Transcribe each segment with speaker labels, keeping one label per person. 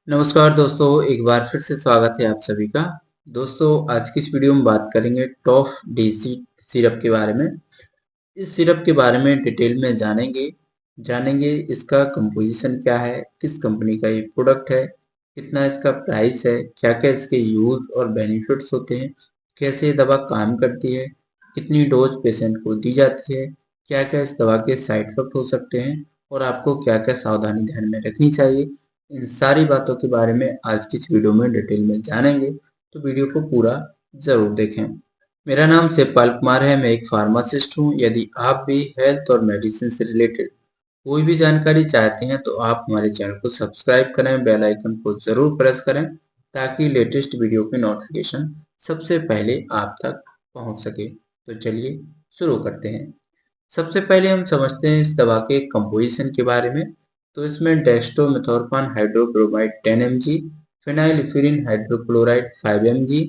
Speaker 1: नमस्कार दोस्तों, एक बार फिर से स्वागत है आप सभी का। दोस्तों, आज की इस वीडियो में बात करेंगे टॉफ डेज़ी सिरप के बारे में। इस सिरप के बारे में डिटेल में जानेंगे इसका कंपोजिशन क्या है, किस कंपनी का ये प्रोडक्ट है, कितना इसका प्राइस है, क्या-क्या इसके यूज़ और बेनिफिट्स होते हैं, कैसे ये दवा काम करती है, कितनी डोज पेशेंट को दी जाती है, क्या-क्या इस दवा के साइड इफ़ेक्ट हो सकते हैं और आपको क्या-क्या सावधानी ध्यान में रखनी चाहिए। इन सारी बातों के बारे में आज की इस वीडियो में डिटेल में जानेंगे, तो वीडियो को पूरा ज़रूर देखें। मेरा नाम शिवपाल कुमार है, मैं एक फार्मासिस्ट हूँ। यदि आप भी हेल्थ और मेडिसिन से रिलेटेड कोई भी जानकारी चाहते हैं तो आप हमारे चैनल को सब्सक्राइब करें, बेल आइकन को ज़रूर प्रेस करें ताकि लेटेस्ट वीडियो के नोटिफिकेशन सबसे पहले आप तक पहुँच सके। तो चलिए शुरू करते हैं। सबसे पहले हम समझते हैं इस दवा के कंपोजिशन के बारे में। तो इसमें dextromethorphan hydrobromide 10 mg, phenylephrine hydrochloride 5 mg,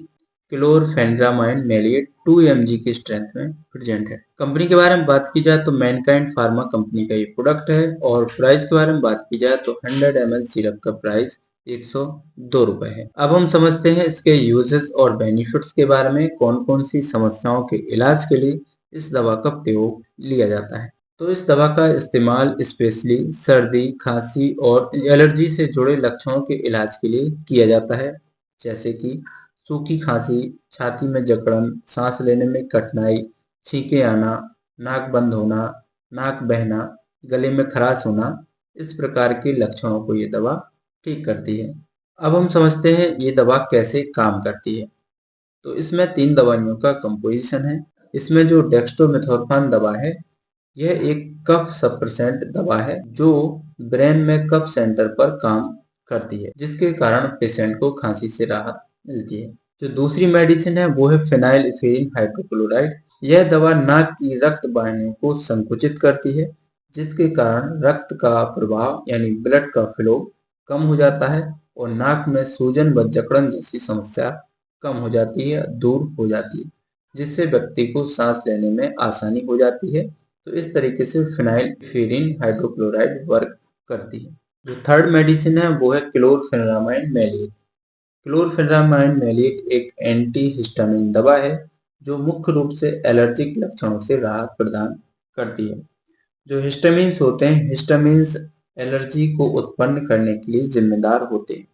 Speaker 1: chlorpheniramine maleate 2 mg की स्ट्रेंथ में प्रेजेंट है। कंपनी के बारे में बात की जाए तो मैनकाइंड फार्मा कंपनी का ये प्रोडक्ट है और प्राइस के बारे में बात की जाए तो 100 ml सिरप का प्राइस 102 रुपए है। अब हम समझते हैं इसके यूजेस और बेनिफिट्स के बारे में, कौन कौन सी समस्याओं के इलाज के लिए इस दवा का प्रयोग लिया जाता है। तो इस दवा का इस्तेमाल स्पेशली सर्दी, खांसी और एलर्जी से जुड़े लक्षणों के इलाज के लिए किया जाता है, जैसे कि सूखी खांसी, छाती में जकड़न, सांस लेने में कठिनाई, छींके आना, नाक बंद होना, नाक बहना, गले में खराश होना, इस प्रकार के लक्षणों को ये दवा ठीक करती है। अब हम समझते हैं ये दवा कैसे काम करती है। तो इसमें 3 दवाइयों का कंपोजिशन है। इसमें जो डेक्स्ट्रोमेथोर्फन दवा है, यह एक कफ सप्रेसेंट दवा है जो ब्रेन में कफ सेंटर पर काम करती है, जिसके कारण पेशेंट को खांसी से राहत मिलती है। जो दूसरी मेडिसिन है वो है फेनाइलिफिरिन हाइड्रोक्लोराइड। यह दवा नाक की रक्त वाहिनियों को संकुचित करती है, जिसके कारण रक्त का प्रवाह यानी ब्लड का फ्लो कम हो जाता है और नाक में सूजन व जकड़न जैसी समस्या कम हो जाती है, दूर हो जाती है, जिससे व्यक्ति को सांस लेने में आसानी हो जाती है। तो इस तरीके से फेनाइलफिरिन हाइड्रोक्लोराइड वर्क करती है। जो थर्ड मेडिसिन है वो है क्लोरफेनामाइन मेलिएट। क्लोरफेनामाइन मेलिएट एक एंटी हिस्टामिन दवा है जो मुख्य रूप से एलर्जिक लक्षणों से राहत प्रदान करती है। जो हिस्टामिन्स होते हैं, हिस्टामिन्स एलर्जी को उत्पन्न करने के लिए जिम्मेदार होते हैं।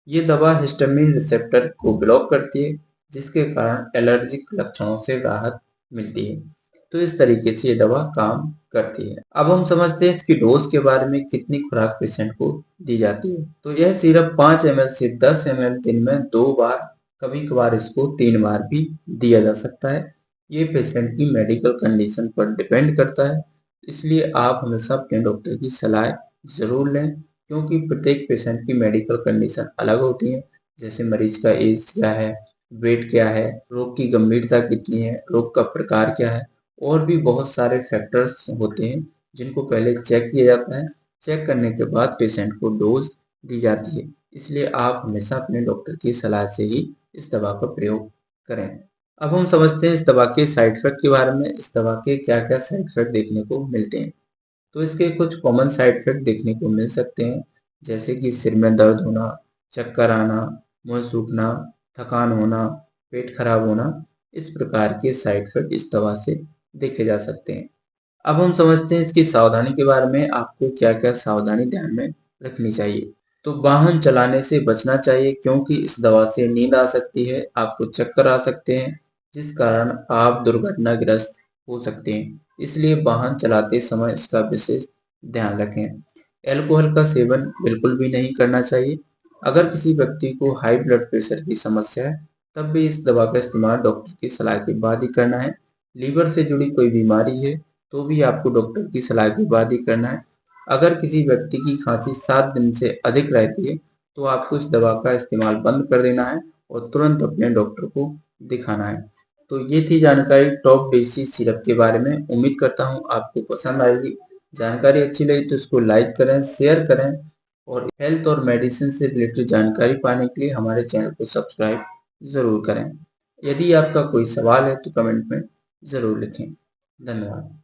Speaker 1: ये दवा हिस्टामिन रिसेप्टर को ब्लॉक करती है, जिसके कारण एलर्जिक लक्षणों से राहत मिलती है। तो इस तरीके से ये दवा काम करती है। अब हम समझते हैं इसकी डोज के बारे में, कितनी खुराक पेशेंट को दी जाती है। तो यह सिरप 5 ml से 10 ml दिन में 2 बार, कभी कभार इसको 3 बार भी दिया जा सकता है। ये पेशेंट की मेडिकल कंडीशन पर डिपेंड करता है, इसलिए आप हमेशा अपने डॉक्टर की सलाह जरूर लें, क्योंकि प्रत्येक पेशेंट की मेडिकल कंडीशन अलग होती है। जैसे मरीज का एज क्या है, वेट क्या है, रोग की गंभीरता कितनी है, रोग का प्रकार क्या है, और भी बहुत सारे फैक्टर्स होते हैं जिनको पहले चेक किया जाता है। चेक करने के बाद पेशेंट को डोज दी जाती है। इसलिए आप हमेशा अपने डॉक्टर की सलाह से ही इस दवा का प्रयोग करें। अब हम समझते हैं इस दवा के साइड इफेक्ट के बारे में। इस दवा के क्या क्या साइड इफेक्ट देखने को मिलते हैं। तो इसके कुछ कॉमन साइड इफेक्ट देखने को मिल सकते हैं, जैसे कि सिर में दर्द होना, चक्कर आना, मुंह सूखना, थकान होना, पेट खराब होना। इस प्रकार के साइड इफेक्ट इस दवा से देखे जा सकते हैं। अब हम समझते हैं इसकी सावधानी के बारे में, आपको क्या क्या सावधानी ध्यान में रखनी चाहिए। तो वाहन चलाने से बचना चाहिए, क्योंकि इस दवा से नींद आ सकती है, आपको चक्कर आ सकते हैं, जिस कारण आप दुर्घटनाग्रस्त हो सकते हैं। इसलिए वाहन चलाते समय इसका विशेष ध्यान रखें। अल्कोहल का सेवन बिल्कुल भी नहीं करना चाहिए। अगर किसी व्यक्ति को हाई ब्लड प्रेशर की समस्या है, तब भी इस दवा का इस्तेमाल डॉक्टर की सलाह के बाद ही करना है। लीवर से जुड़ी कोई बीमारी है तो भी आपको डॉक्टर की सलाह के बाद ही करना है। अगर किसी व्यक्ति की खांसी 7 दिन से अधिक रहती है तो आपको इस दवा का इस्तेमाल बंद कर देना है और तुरंत अपने डॉक्टर को दिखाना है। तो ये थी जानकारी टॉप डेज़ी सिरप के बारे में। उम्मीद करता हूँ आपको पसंद आएगी। जानकारी अच्छी लगी तो इसको लाइक करें, शेयर करें और हेल्थ और मेडिसिन से रिलेटेड जानकारी पाने के लिए हमारे चैनल को सब्सक्राइब ज़रूर करें। यदि आपका कोई सवाल है तो कमेंट में ज़रूर लिखें। धन्यवाद।